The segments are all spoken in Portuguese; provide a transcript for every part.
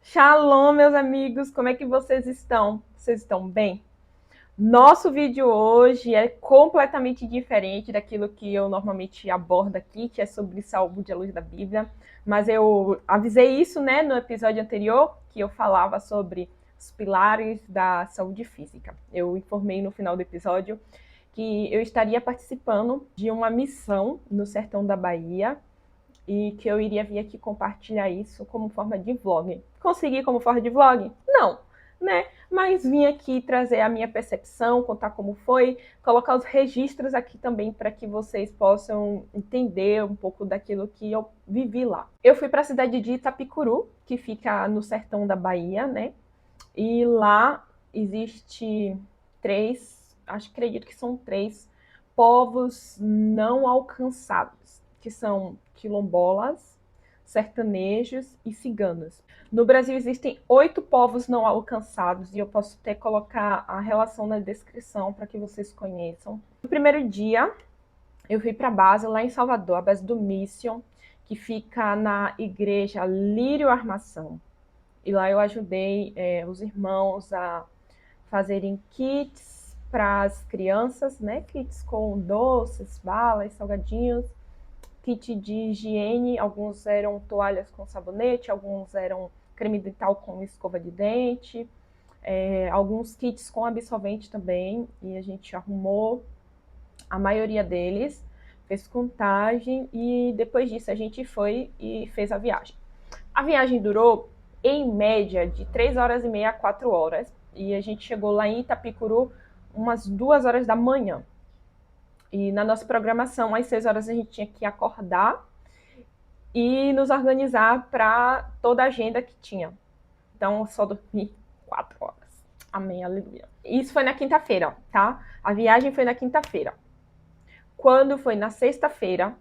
Shalom, meus amigos, como é que vocês estão? Vocês estão bem? Nosso vídeo hoje é completamente diferente daquilo que eu normalmente abordo aqui, que é sobre saúde à luz da Bíblia. Mas eu avisei isso, né, no episódio anterior, que eu falava sobre os pilares da saúde física. Eu informei no final do episódio que eu estaria participando de uma missão no sertão da Bahia, e que eu iria vir aqui compartilhar isso como forma de vlog. Consegui como forma de vlog? Não, né? Mas vim aqui trazer a minha percepção, contar como foi, colocar os registros aqui também para que vocês possam entender um pouco daquilo que eu vivi lá. Eu fui para a cidade de Itapicuru, que fica no sertão da Bahia, né? E lá existe acredito que são três povos não alcançados, que são quilombolas, sertanejos e ciganos. No Brasil existem 8 povos não alcançados e eu posso até colocar a relação na descrição para que vocês conheçam. No primeiro dia, eu fui para a base lá em Salvador, a base do Mission, que fica na igreja Lírio Armação. E lá eu ajudei os irmãos a fazerem kits para as crianças, né? Kits com doces, balas, salgadinhos, kit de higiene, alguns eram toalhas com sabonete, alguns eram creme dental com escova de dente, alguns kits com absorvente também, e a gente arrumou a maioria deles, fez contagem e depois disso a gente foi e fez a viagem. A viagem durou, em média, de 3 horas e meia a 4 horas. E a gente chegou lá em Itapicuru umas 2 horas da manhã. E na nossa programação, às 6 horas, a gente tinha que acordar e nos organizar para toda a agenda que tinha. Então, só dormi 4 horas. Amém, aleluia. Isso foi na quinta-feira, tá? A viagem foi na quinta-feira. Quando foi na sexta-feira,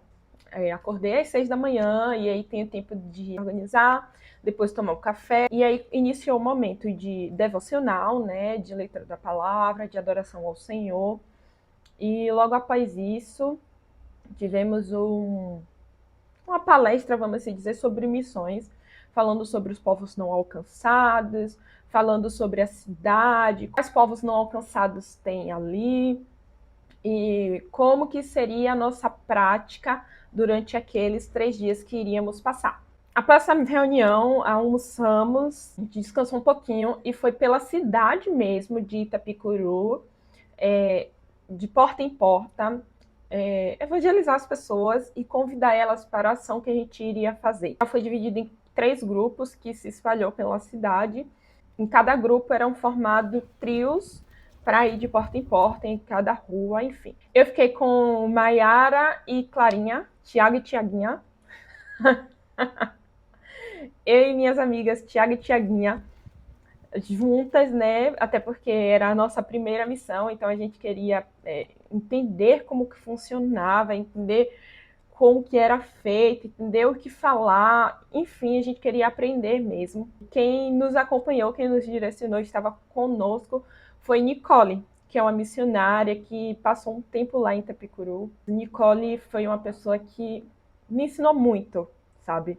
acordei às 6 da manhã e aí tenho tempo de organizar, depois tomar um café. E aí iniciou o momento de devocional, né? De leitura da palavra, de adoração ao Senhor. E logo após isso, tivemos uma palestra, vamos assim dizer, sobre missões, falando sobre os povos não alcançados, falando sobre a cidade, quais povos não alcançados tem ali, e como que seria a nossa prática durante aqueles 3 dias que iríamos passar. Após essa reunião, almoçamos, a gente descansou um pouquinho e foi pela cidade mesmo de Itapicuru, de porta em porta, evangelizar as pessoas e convidar elas para a ação que a gente iria fazer. Ela foi dividida em 3 grupos que se espalhou pela cidade. Em cada grupo eram formados trios para ir de porta em porta, em cada rua, enfim. Eu fiquei com Maiara e Clarinha, Tiago e Tiaguinha. Eu e minhas amigas Tiago e Tiaguinha juntas, né? Até porque era a nossa primeira missão, então a gente queria entender como que funcionava, entender como que era feito, entender o que falar, enfim, a gente queria aprender mesmo. Quem nos acompanhou, quem nos direcionou, estava conosco, foi Nicole, que é uma missionária que passou um tempo lá em Itapicuru. Nicole foi uma pessoa que me ensinou muito, sabe?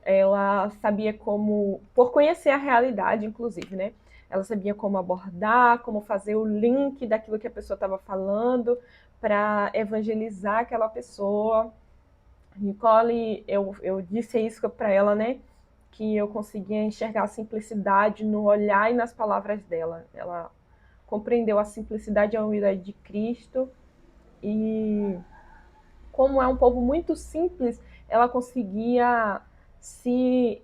Ela sabia como, por conhecer a realidade, inclusive, né? Ela sabia como abordar, como fazer o link daquilo que a pessoa estava falando para evangelizar aquela pessoa. Nicole, eu disse isso para ela, né? Que eu conseguia enxergar a simplicidade no olhar e nas palavras dela. Ela compreendeu a simplicidade e a humildade de Cristo e como é um povo muito simples, ela conseguia se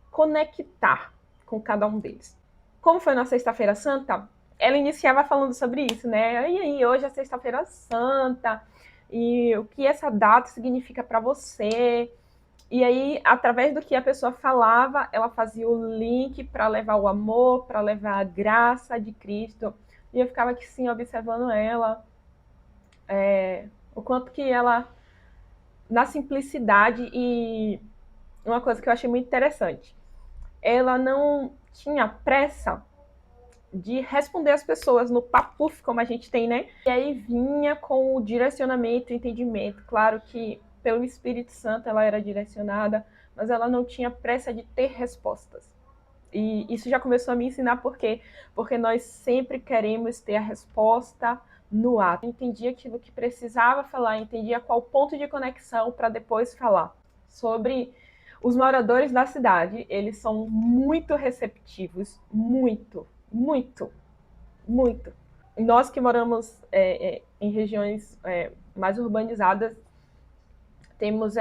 conectar com cada um deles. Como foi na Sexta-feira Santa, ela iniciava falando sobre isso, né? E aí, hoje é Sexta-feira Santa, e o que essa data significa para você. E aí, através do que a pessoa falava, ela fazia o link para levar o amor, para levar a graça de Cristo. E eu ficava aqui sim observando ela, o quanto que ela, na simplicidade, e uma coisa que eu achei muito interessante, ela não tinha pressa de responder as pessoas no papuf, como a gente tem, né? E aí vinha com o direcionamento, o entendimento. Claro que pelo Espírito Santo ela era direcionada, mas ela não tinha pressa de ter respostas. E isso já começou a me ensinar por quê? Porque nós sempre queremos ter a resposta no ato. Eu entendi aquilo que precisava falar, entendia qual ponto de conexão para depois falar. Sobre os moradores da cidade, eles são muito receptivos, muito. Nós que moramos em regiões mais urbanizadas, temos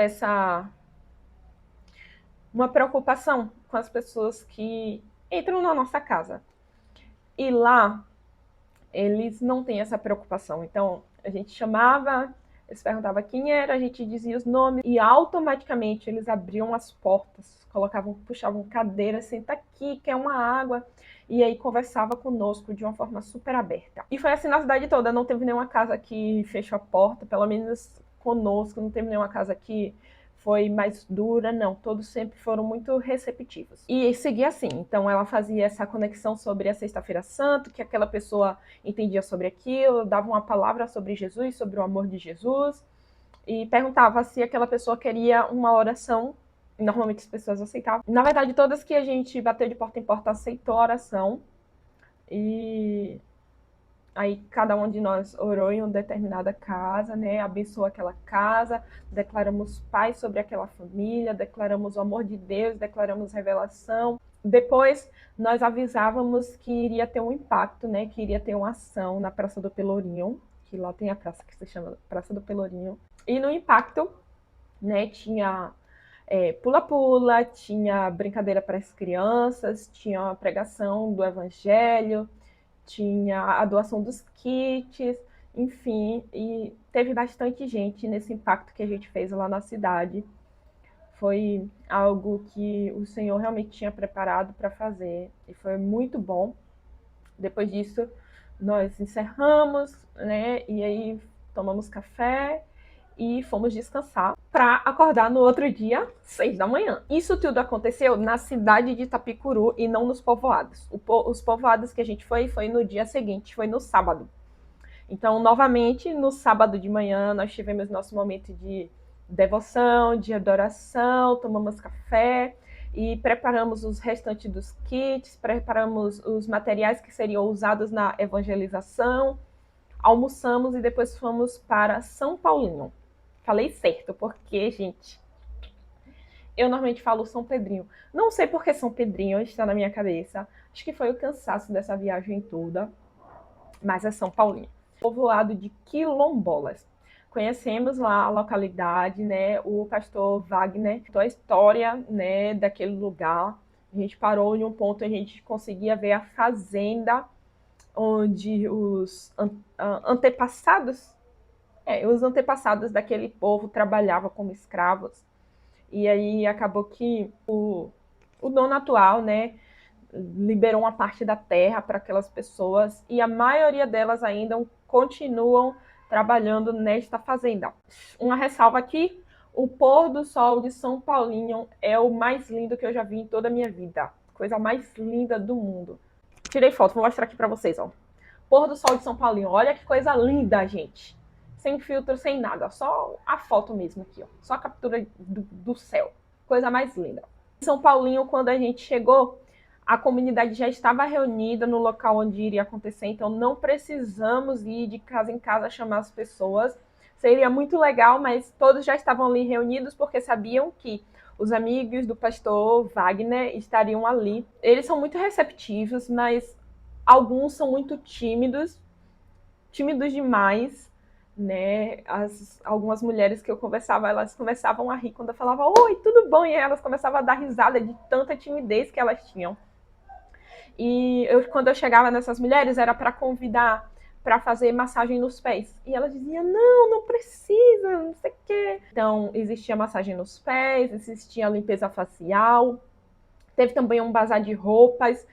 uma preocupação com as pessoas que entram na nossa casa. E lá, eles não têm essa preocupação. Então, a gente chamava, eles perguntavam quem era, a gente dizia os nomes e automaticamente eles abriam as portas, puxavam cadeira, senta aqui, quer uma água, e aí conversava conosco de uma forma super aberta. E foi assim na cidade toda, não teve nenhuma casa que fechou a porta, pelo menos conosco, não teve nenhuma casa que foi mais dura, não. Todos sempre foram muito receptivos. E seguia assim. Então, ela fazia essa conexão sobre a Sexta-feira Santa, que aquela pessoa entendia sobre aquilo, dava uma palavra sobre Jesus, sobre o amor de Jesus, e perguntava se aquela pessoa queria uma oração. Normalmente as pessoas aceitavam. Na verdade, todas que a gente bateu de porta em porta aceitou a oração. E aí cada um de nós orou em uma determinada casa, né? Abençoou aquela casa, declaramos paz sobre aquela família, declaramos o amor de Deus, declaramos revelação. Depois nós avisávamos que iria ter um impacto, né? Que iria ter uma ação na Praça do Pelourinho, que lá tem a praça que se chama Praça do Pelourinho. E no impacto, né, tinha pula-pula, tinha brincadeira para as crianças, tinha a pregação do evangelho, tinha a doação dos kits, enfim, e teve bastante gente nesse impacto que a gente fez lá na cidade. Foi algo que o Senhor realmente tinha preparado para fazer e foi muito bom. Depois disso, nós encerramos, né? E aí tomamos café e fomos descansar para acordar no outro dia, 6 da manhã. Isso tudo aconteceu na cidade de Itapicuru e não nos povoados. Os povoados que a gente foi no dia seguinte, foi no sábado. Então, novamente, no sábado de manhã, nós tivemos nosso momento de devoção, de adoração, tomamos café e preparamos os restantes dos kits, preparamos os materiais que seriam usados na evangelização, almoçamos e depois fomos para São Paulinho. Falei certo, porque, gente, eu normalmente falo São Pedrinho. Não sei por que São Pedrinho está na minha cabeça. Acho que foi o cansaço dessa viagem toda, mas é São Paulinho. Povoado de quilombolas. Conhecemos lá a localidade, né? O pastor Wagner contou a história, né, daquele lugar. A gente parou em um ponto, a gente conseguia ver a fazenda onde os antepassados daquele povo trabalhavam como escravos. E aí acabou que o dono atual, né, liberou uma parte da terra para aquelas pessoas e a maioria delas ainda continuam trabalhando nesta fazenda. Uma ressalva aqui, o pôr do sol de São Paulinho é o mais lindo que eu já vi em toda a minha vida. Coisa mais linda do mundo. Tirei foto, vou mostrar aqui para vocês, ó. Pôr do sol de São Paulinho, olha que coisa linda, gente. Sem filtro, sem nada, só a foto mesmo aqui, ó. Só a captura do céu. Coisa mais linda. Em São Paulinho, quando a gente chegou, a comunidade já estava reunida no local onde iria acontecer, então não precisamos ir de casa em casa chamar as pessoas. Seria muito legal, mas todos já estavam ali reunidos porque sabiam que os amigos do pastor Wagner estariam ali. Eles são muito receptivos, mas alguns são muito tímidos demais, né? Algumas mulheres que eu conversava, elas começavam a rir quando eu falava oi, tudo bom? E elas começavam a dar risada de tanta timidez que elas tinham. E quando eu chegava nessas mulheres, era para convidar para fazer massagem nos pés. E elas diziam, não precisa, não sei o quê. Então, existia massagem nos pés, existia limpeza facial, teve também um bazar de roupas,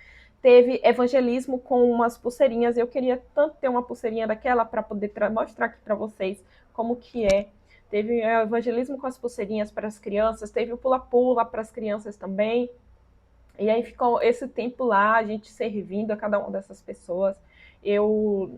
teve evangelismo com umas pulseirinhas. Eu queria tanto ter uma pulseirinha daquela para poder mostrar aqui para vocês como que é. Teve evangelismo com as pulseirinhas para as crianças, teve o pula-pula para as crianças também. E aí ficou esse tempo lá, a gente servindo a cada uma dessas pessoas.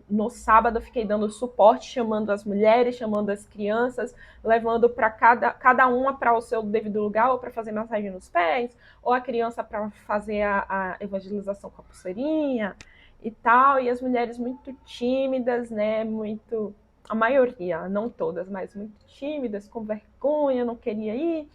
No sábado, fiquei dando suporte, chamando as mulheres, chamando as crianças, levando para cada uma para o seu devido lugar, ou para fazer massagem nos pés, ou a criança para fazer a evangelização com a pulseirinha e tal. E as mulheres muito tímidas, né? Muito. A maioria, não todas, mas muito tímidas, com vergonha, não queria ir.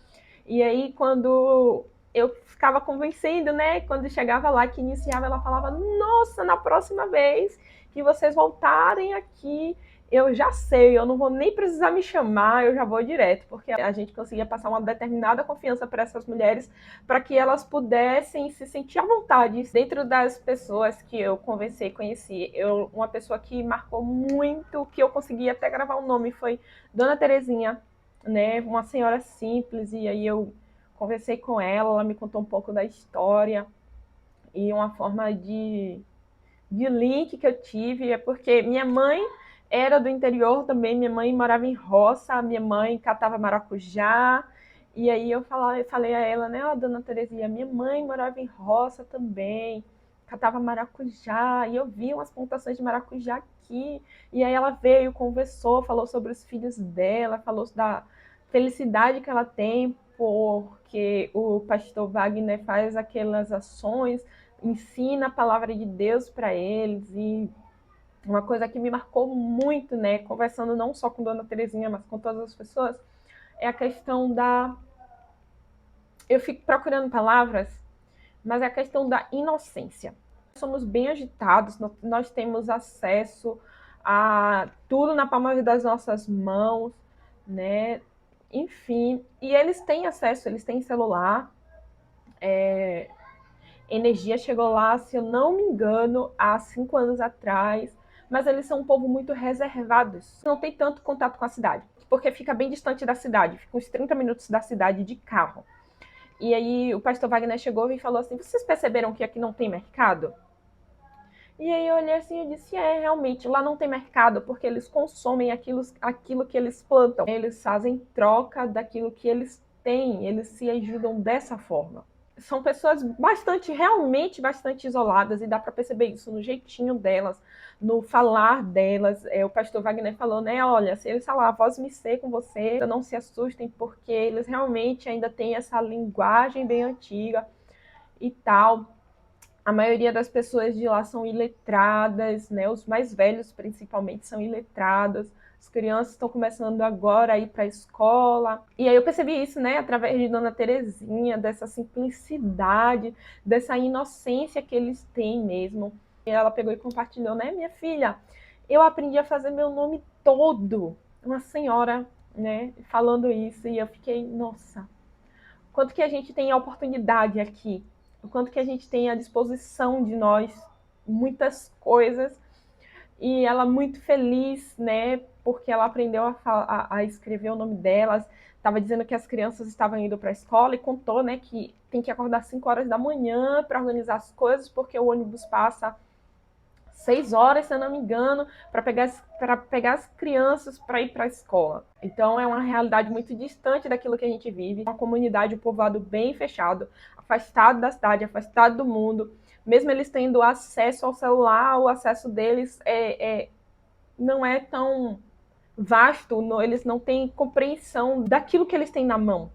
E aí, quando eu ficava convencendo, né? Quando chegava lá que iniciava, ela falava: Nossa, na próxima vez que vocês voltarem aqui, eu já sei, eu não vou nem precisar me chamar, eu já vou direto, porque a gente conseguia passar uma determinada confiança para essas mulheres, para que elas pudessem se sentir à vontade. Dentro das pessoas que eu conversei, conheci, uma pessoa que marcou muito, que eu consegui até gravar o nome, foi Dona Terezinha, né? Uma senhora simples, e aí eu conversei com ela me contou um pouco da história, e uma forma de link que eu tive é porque minha mãe era do interior também, minha mãe morava em roça, minha mãe catava maracujá, e aí eu falei a ela, né, ó, dona Terezinha, minha mãe morava em roça também, catava maracujá, e eu vi umas plantações de maracujá aqui, e aí ela veio, conversou, falou sobre os filhos dela, falou da felicidade que ela tem, porque o pastor Wagner faz aquelas ações, ensina a palavra de Deus para eles. E uma coisa que me marcou muito, né, conversando não só com Dona Terezinha, mas com todas as pessoas, é a questão da... Eu fico procurando palavras, mas é a questão da inocência. Somos bem agitados, nós temos acesso a tudo na palma das nossas mãos, né? Enfim, e eles têm acesso, eles têm celular, Energia chegou lá, se eu não me engano, há 5 anos atrás, mas eles são um povo muito reservados. Não tem tanto contato com a cidade, porque fica bem distante da cidade, fica uns 30 minutos da cidade de carro. E aí o pastor Wagner chegou e falou assim: vocês perceberam que aqui não tem mercado? E aí eu olhei assim e disse: realmente, lá não tem mercado, porque eles consomem aquilo que eles plantam. Eles fazem troca daquilo que eles têm, eles se ajudam dessa forma. São pessoas realmente bastante isoladas, e dá para perceber isso no jeitinho delas, no falar delas. O pastor Wagner falou, né, olha, se eles falar, voz me ser com você, não se assustem, porque eles realmente ainda têm essa linguagem bem antiga e tal. A maioria das pessoas de lá são iletradas, né? Os mais velhos, principalmente, são iletrados. As crianças estão começando agora a ir para a escola. E aí eu percebi isso, né? Através de Dona Terezinha, dessa simplicidade, dessa inocência que eles têm mesmo. E ela pegou e compartilhou, né? Minha filha, eu aprendi a fazer meu nome todo. Uma senhora, né? Falando isso. E eu fiquei, nossa, quanto que a gente tem a oportunidade aqui, o quanto que a gente tem à disposição de nós, muitas coisas, e ela muito feliz, né, porque ela aprendeu a escrever o nome delas, estava dizendo que as crianças estavam indo para a escola e contou, né, que tem que acordar 5 horas da manhã para organizar as coisas, porque o ônibus passa 6 horas, se eu não me engano, para pegar as crianças para ir para a escola. Então é uma realidade muito distante daquilo que a gente vive. Uma comunidade, um povoado bem fechado, afastado da cidade, afastado do mundo. Mesmo eles tendo acesso ao celular, o acesso deles não é tão vasto, eles não têm compreensão daquilo que eles têm na mão,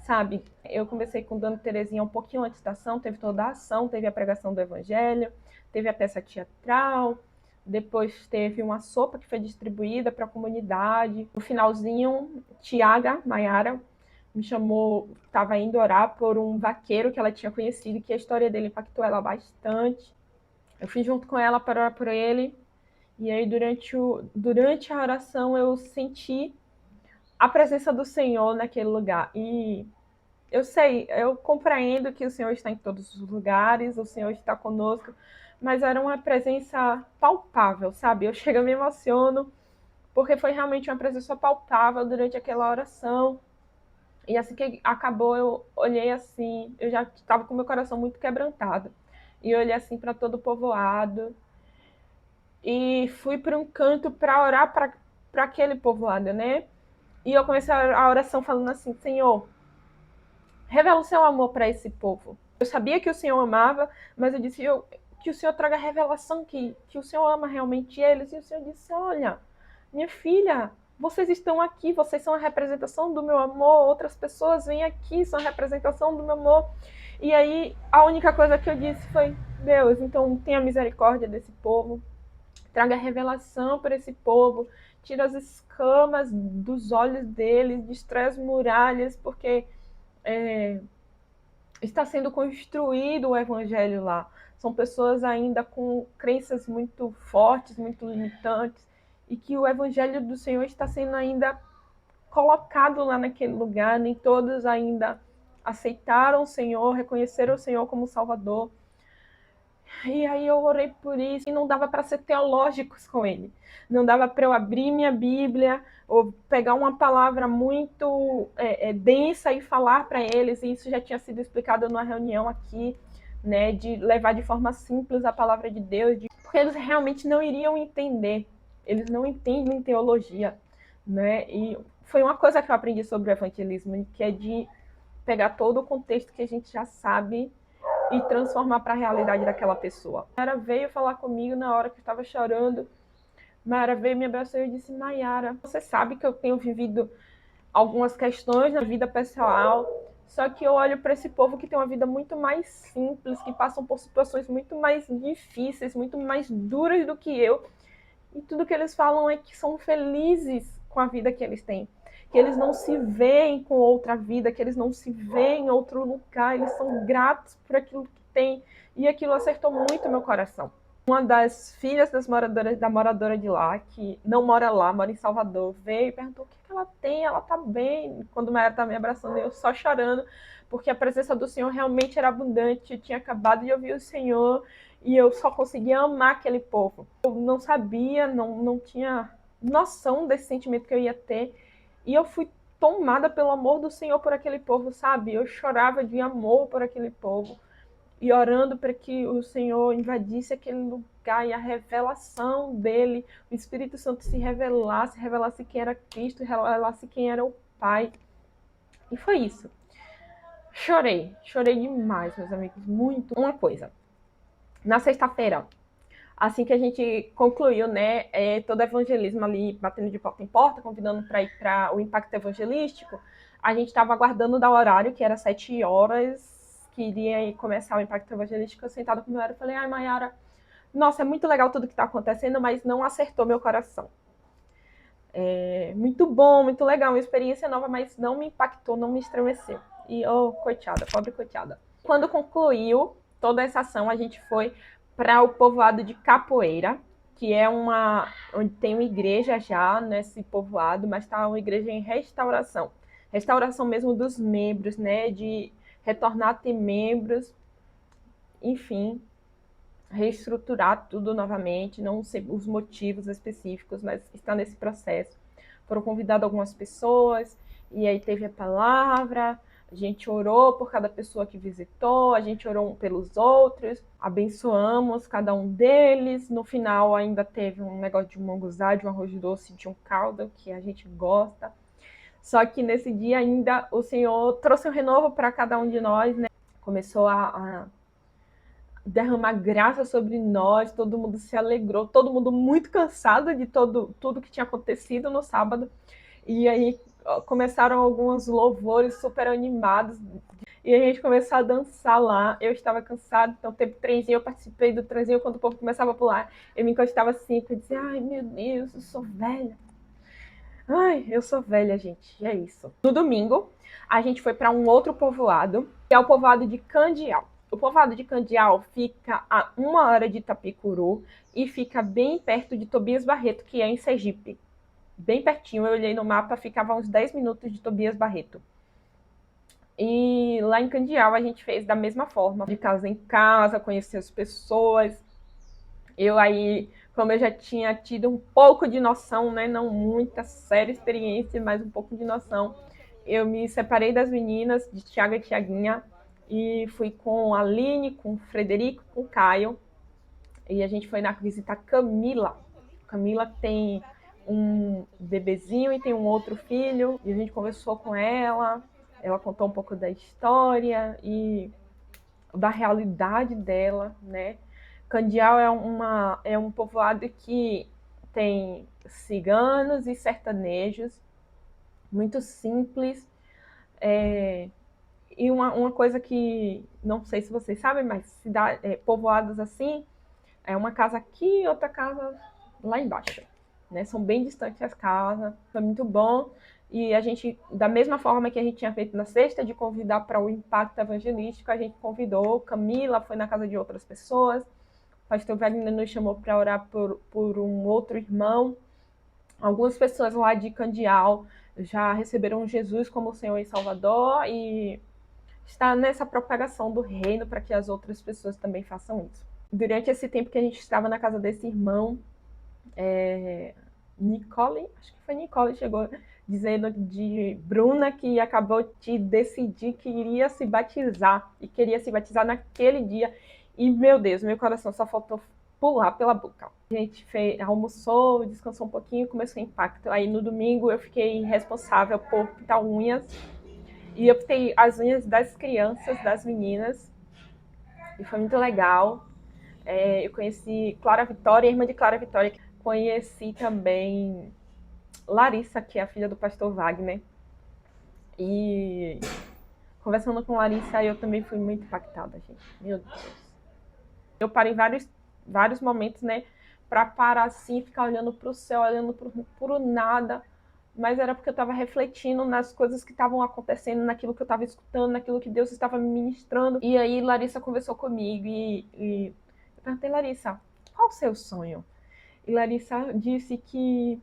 sabe? Eu conversei com Dona Terezinha um pouquinho antes da ação, teve toda a ação, teve a pregação do evangelho, teve a peça teatral, depois teve uma sopa que foi distribuída para a comunidade. No finalzinho, Tiaga Maiara me chamou, estava indo orar por um vaqueiro que ela tinha conhecido, que a história dele impactou ela bastante. Eu fui junto com ela para orar por ele, e aí durante a oração eu senti a presença do Senhor naquele lugar. E eu sei, eu compreendo que o Senhor está em todos os lugares, o Senhor está conosco, mas era uma presença palpável, sabe? Eu chego e me emociono, porque foi realmente uma presença palpável durante aquela oração. E assim que acabou, eu olhei assim, eu já estava com meu coração muito quebrantado. E eu olhei assim para todo o povoado, e fui para um canto para orar para aquele povoado, né? E eu comecei a oração falando assim: Senhor, revela o seu amor para esse povo. Eu sabia que o Senhor amava, mas eu disse: que o Senhor traga revelação, que o Senhor ama realmente eles. E o Senhor disse, olha, minha filha, vocês estão aqui, vocês são a representação do meu amor, outras pessoas vêm aqui, são a representação do meu amor. E aí, a única coisa que eu disse foi, Deus, então tenha misericórdia desse povo, traga revelação para esse povo, tira as escamas dos olhos deles, destrói as muralhas, porque está sendo construído o evangelho lá. São pessoas ainda com crenças muito fortes, muito limitantes, e que o evangelho do Senhor está sendo ainda colocado lá naquele lugar, nem todos ainda aceitaram o Senhor, reconheceram o Senhor como Salvador. E aí eu orei por isso, e não dava para ser teológicos com ele. Não dava para eu abrir minha Bíblia ou pegar uma palavra muito densa e falar para eles, e isso já tinha sido explicado numa reunião aqui, né, de levar de forma simples a palavra de Deus, porque eles realmente não iriam entender. Eles não entendem teologia, né? E foi uma coisa que eu aprendi sobre o evangelismo, que é de pegar todo o contexto que a gente já sabe e transformar para a realidade daquela pessoa. Mayara veio falar comigo na hora que eu estava chorando. Mayara veio, me abraçou e eu disse, Mayara, você sabe que eu tenho vivido algumas questões na vida pessoal, só que eu olho para esse povo que tem uma vida muito mais simples, que passam por situações muito mais difíceis, muito mais duras do que eu, e tudo que eles falam é que são felizes com a vida que eles têm, que eles não se veem com outra vida, que eles não se veem em outro lugar, eles são gratos por aquilo que têm, e aquilo acertou muito meu coração. Uma das filhas da moradora de lá, que não mora lá, mora em Salvador, veio e perguntou o que ela tem, ela tá bem. Quando a Mayara estava me abraçando, eu só chorando, porque a presença do Senhor realmente era abundante, eu tinha acabado de ouvir o Senhor, e eu só conseguia amar aquele povo. Eu não sabia, não tinha noção desse sentimento que eu ia ter, e eu fui tomada pelo amor do Senhor por aquele povo, sabe? Eu chorava de amor por aquele povo, e orando para que o Senhor invadisse aquele lugar e a revelação dele, o Espírito Santo se revelasse quem era Cristo, revelasse quem era o Pai. E foi isso. Chorei demais, meus amigos, muito. Uma coisa, na sexta-feira, assim que a gente concluiu, né, todo o evangelismo ali, batendo de porta em porta, convidando para ir para o impacto evangelístico, a gente estava aguardando dar o horário, que era 7 horas, que iria começar o impacto evangelístico. Eu sentada com o Mayara e falei, ai, Mayara, nossa, é muito legal tudo que está acontecendo, mas não acertou meu coração. Muito bom, muito legal, uma experiência nova, mas não me impactou, não me estremeceu. E, oh, coitada, pobre coitada. Quando concluiu toda essa ação, a gente foi para o povoado de Capoeira, que é onde tem uma igreja já nesse povoado, mas está uma igreja em restauração. Restauração mesmo dos membros, né? De retornar a ter membros, enfim, reestruturar tudo novamente, não sei os motivos específicos, mas está nesse processo. Foram convidadas algumas pessoas, e aí teve a palavra, a gente orou por cada pessoa que visitou, a gente orou pelos outros, abençoamos cada um deles. No final ainda teve um negócio de um manguzá, de um arroz doce, de um caldo, que a gente gosta. Só que nesse dia ainda o Senhor trouxe um renovo para cada um de nós, né? Começou a derramar graça sobre nós, todo mundo se alegrou, todo mundo muito cansado de tudo que tinha acontecido no sábado. E aí começaram alguns louvores super animados, e a gente começou a dançar lá. Eu estava cansada, então teve trenzinho, eu participei do trenzinho. Quando o povo começava a pular, eu me encostava assim, eu dizia, ai meu Deus, eu sou velha. Ai, eu sou velha, gente, e é isso. No domingo, a gente foi para um outro povoado, que é o povoado de Candial. O povoado de Candial fica a 1 hora de Itapicuru e fica bem perto de Tobias Barreto, que é em Sergipe. Bem pertinho, eu olhei no mapa, ficava uns 10 minutos de Tobias Barreto. E lá em Candial a gente fez da mesma forma, de casa em casa, conhecer as pessoas. Eu aí, como eu já tinha tido um pouco de noção, né, não muita séria experiência, mas um pouco de noção, eu me separei das meninas, de Tiago e Tiaguinha, e fui com a Aline, com o Frederico, com o Caio, e a gente foi visitar Camila. Camila tem um bebezinho e tem um outro filho, e a gente conversou com ela contou um pouco da história e da realidade dela, né? Candial é um povoado que tem ciganos e sertanejos, muito simples. E uma coisa que, não sei se vocês sabem, mas povoados assim, é uma casa aqui e outra casa lá embaixo. Né? São bem distantes as casas, foi muito bom. E a gente, da mesma forma que a gente tinha feito na sexta, de convidar para o impacto evangelístico, a gente convidou, Camila foi na casa de outras pessoas, o pastor Wagner nos chamou para orar por um outro irmão. Algumas pessoas lá de Candial já receberam Jesus como Senhor e Salvador e está nessa propagação do reino para que as outras pessoas também façam isso. Durante esse tempo que a gente estava na casa desse irmão, Nicole, acho que foi Nicole, chegou dizendo de Bruna que acabou de decidir que iria se batizar e queria se batizar naquele dia. E, meu Deus, meu coração só faltou pular pela boca. A gente almoçou, descansou um pouquinho, começou o impacto. Aí no domingo eu fiquei responsável por pintar unhas. E eu pintei as unhas das crianças, das meninas. E foi muito legal. Eu conheci Clara Vitória, irmã de Clara Vitória. Conheci também Larissa, que é a filha do pastor Wagner. E conversando com Larissa, eu também fui muito impactada, gente. Meu Deus. Eu paro em vários momentos, né? Pra parar assim, ficar olhando pro céu, olhando pro nada. Mas era porque eu estava refletindo nas coisas que estavam acontecendo, naquilo que eu estava escutando, naquilo que Deus estava me ministrando. E aí Larissa conversou comigo e eu perguntei, Larissa, qual o seu sonho? E Larissa disse que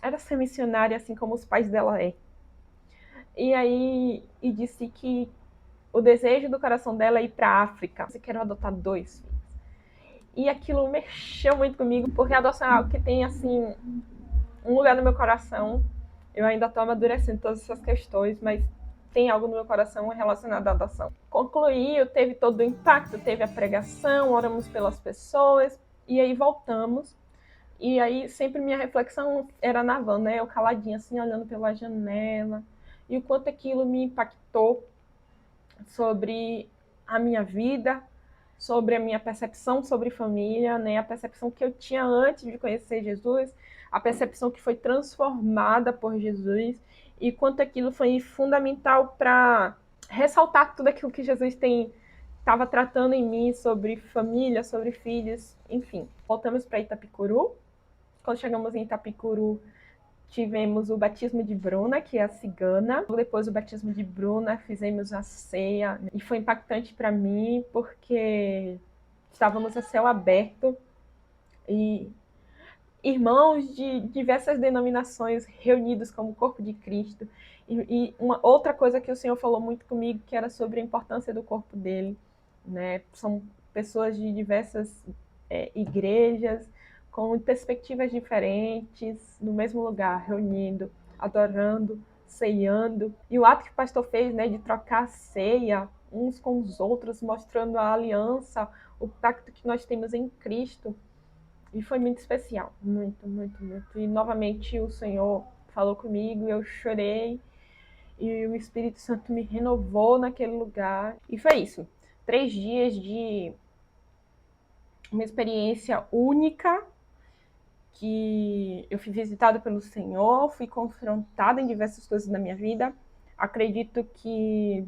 era ser missionária, assim como os pais dela é. E disse que o desejo do coração dela é ir para a África. Eu quero adotar 2 filhos. E aquilo mexeu muito comigo, porque a adoção é algo que tem, assim, um lugar no meu coração. Eu ainda estou amadurecendo todas essas questões, mas tem algo no meu coração relacionado à adoção. Concluiu, teve todo o impacto, teve a pregação, oramos pelas pessoas, e aí voltamos. E aí sempre minha reflexão era na van, né? Eu caladinha, assim, olhando pela janela. E o quanto aquilo me impactou sobre a minha vida, sobre a minha percepção sobre família, né? A percepção que eu tinha antes de conhecer Jesus, a percepção que foi transformada por Jesus e quanto aquilo foi fundamental para ressaltar tudo aquilo que Jesus estava tratando em mim sobre família, sobre filhos, enfim. Voltamos para Itapicuru. Quando chegamos em Itapicuru, tivemos o batismo de Bruna, que é a cigana. Depois do batismo de Bruna, fizemos a ceia. E foi impactante para mim, porque estávamos a céu aberto e irmãos de diversas denominações reunidos como corpo de Cristo. E uma outra coisa que o Senhor falou muito comigo, que era sobre a importância do corpo dele. Né? São pessoas de diversas igrejas, com perspectivas diferentes, no mesmo lugar, reunindo, adorando, ceiando. E o ato que o pastor fez, né, de trocar a ceia uns com os outros, mostrando a aliança, o pacto que nós temos em Cristo. E foi muito especial, muito, muito, muito. E novamente o Senhor falou comigo, eu chorei, e o Espírito Santo me renovou naquele lugar. E foi isso. 3 dias de uma experiência única, que eu fui visitada pelo Senhor, fui confrontada em diversas coisas da minha vida. Acredito que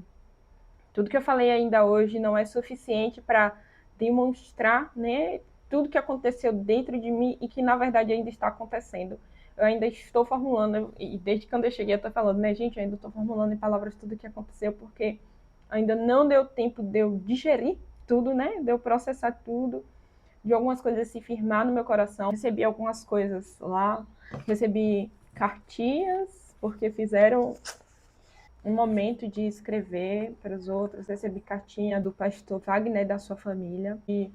tudo que eu falei ainda hoje não é suficiente para demonstrar, né, tudo que aconteceu dentro de mim e que na verdade ainda está acontecendo. Eu ainda estou formulando, e desde quando eu cheguei eu estou falando, né, gente, eu ainda estou formulando em palavras tudo que aconteceu, porque ainda não deu tempo de eu digerir tudo, né, de eu processar tudo, de algumas coisas se firmar no meu coração. Recebi algumas coisas lá, recebi cartinhas, porque fizeram um momento de escrever para os outros. Recebi cartinha do pastor Wagner e da sua família, e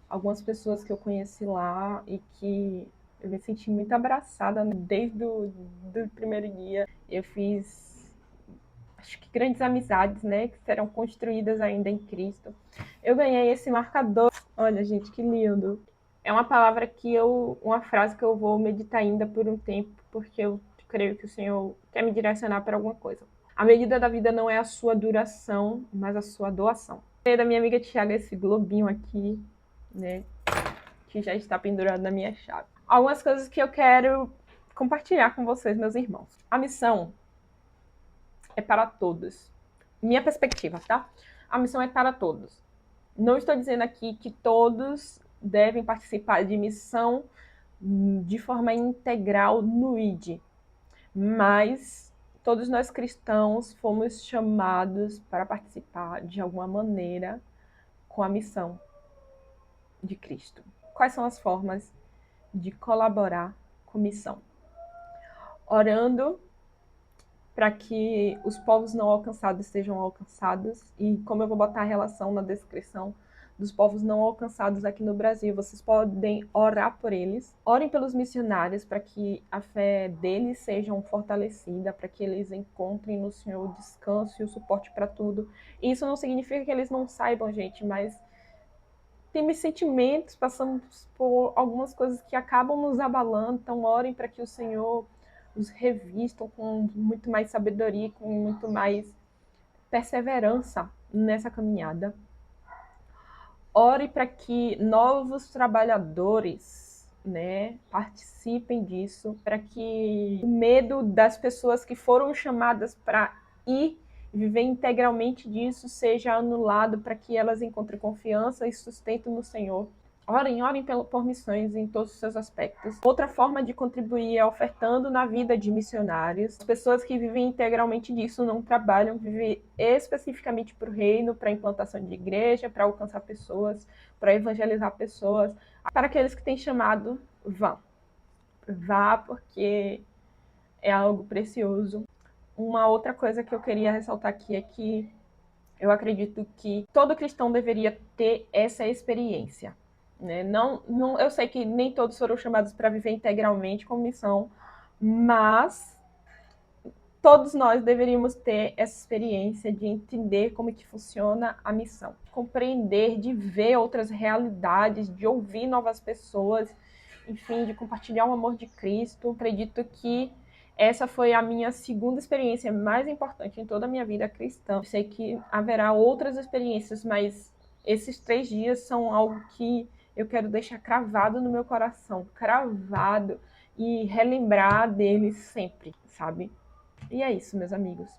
algumas pessoas que eu conheci lá e que eu me senti muito abraçada, né? Desde do primeiro dia. Eu fiz, acho que grandes amizades, né, que serão construídas ainda em Cristo. Eu ganhei esse marcador. Olha, gente, que lindo. É uma palavra uma frase que eu vou meditar ainda por um tempo, porque eu creio que o Senhor quer me direcionar para alguma coisa. A medida da vida não é a sua duração, mas a sua doação. Da minha amiga Tiago, esse globinho aqui, né? que já está pendurado na minha chave. Algumas coisas que eu quero compartilhar com vocês, meus irmãos. A missão é para todos. Minha perspectiva, tá? A missão é para todos. Não estou dizendo aqui que todos devem participar de missão de forma integral no ID, mas todos nós cristãos fomos chamados para participar de alguma maneira com a missão de Cristo. Quais são as formas de colaborar com missão? Orando para que os povos não alcançados sejam alcançados, e como eu vou botar a relação na descrição dos povos não alcançados aqui no Brasil, vocês podem orar por eles. Orem pelos missionários para que a fé deles seja fortalecida, para que eles encontrem no Senhor o descanso e o suporte para tudo. E isso não significa que eles não saibam, gente, mas temos sentimentos, passamos por algumas coisas que acabam nos abalando, então orem para que o Senhor os revistam com muito mais sabedoria, com muito mais perseverança nessa caminhada. Ore para que novos trabalhadores, né, participem disso, para que o medo das pessoas que foram chamadas para ir viver integralmente disso seja anulado, para que elas encontrem confiança e sustento no Senhor. Orem por missões em todos os seus aspectos. Outra forma de contribuir é ofertando na vida de missionários. As pessoas que vivem integralmente disso não trabalham, vivem especificamente para o reino, para a implantação de igreja, para alcançar pessoas, para evangelizar pessoas. Para aqueles que têm chamado, vá. Vá, porque é algo precioso. Uma outra coisa que eu queria ressaltar aqui é que eu acredito que todo cristão deveria ter essa experiência. Né? Eu sei que nem todos foram chamados para viver integralmente com missão, mas todos nós deveríamos ter essa experiência de entender como que funciona a missão, compreender, de ver outras realidades, de ouvir novas pessoas, enfim, de compartilhar o amor de Cristo. Acredito que essa foi a minha segunda experiência mais importante em toda a minha vida cristã. Eu sei que haverá outras experiências, mas esses 3 dias são algo que eu quero deixar cravado no meu coração, cravado, e relembrar deles sempre, sabe? E é isso, meus amigos.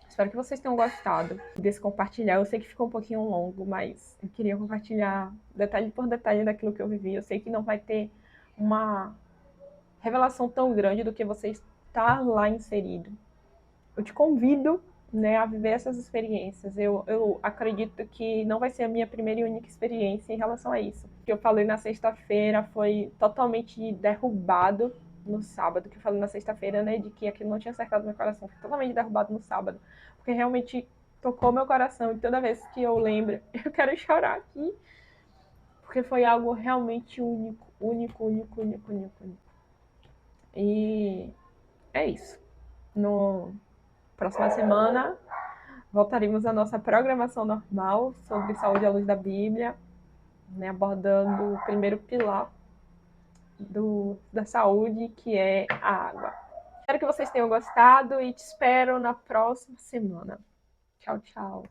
Espero que vocês tenham gostado desse compartilhar. Eu sei que ficou um pouquinho longo, mas eu queria compartilhar detalhe por detalhe daquilo que eu vivi. Eu sei que não vai ter uma revelação tão grande do que você está lá inserido. Eu te convido, né, a viver essas experiências. Eu acredito que não vai ser a minha primeira e única experiência em relação a isso. O que eu falei na sexta-feira foi totalmente derrubado no sábado, que eu falei na sexta-feira, né, de que aquilo não tinha acertado meu coração, foi totalmente derrubado no sábado, porque realmente tocou meu coração, e toda vez que eu lembro, eu quero chorar aqui, porque foi algo realmente único, único, único, único, único, único. E é isso. No próxima semana voltaremos à nossa programação normal sobre saúde à luz da Bíblia, né, abordando o primeiro pilar da saúde, que é a água. Espero que vocês tenham gostado e te espero na próxima semana. Tchau, tchau.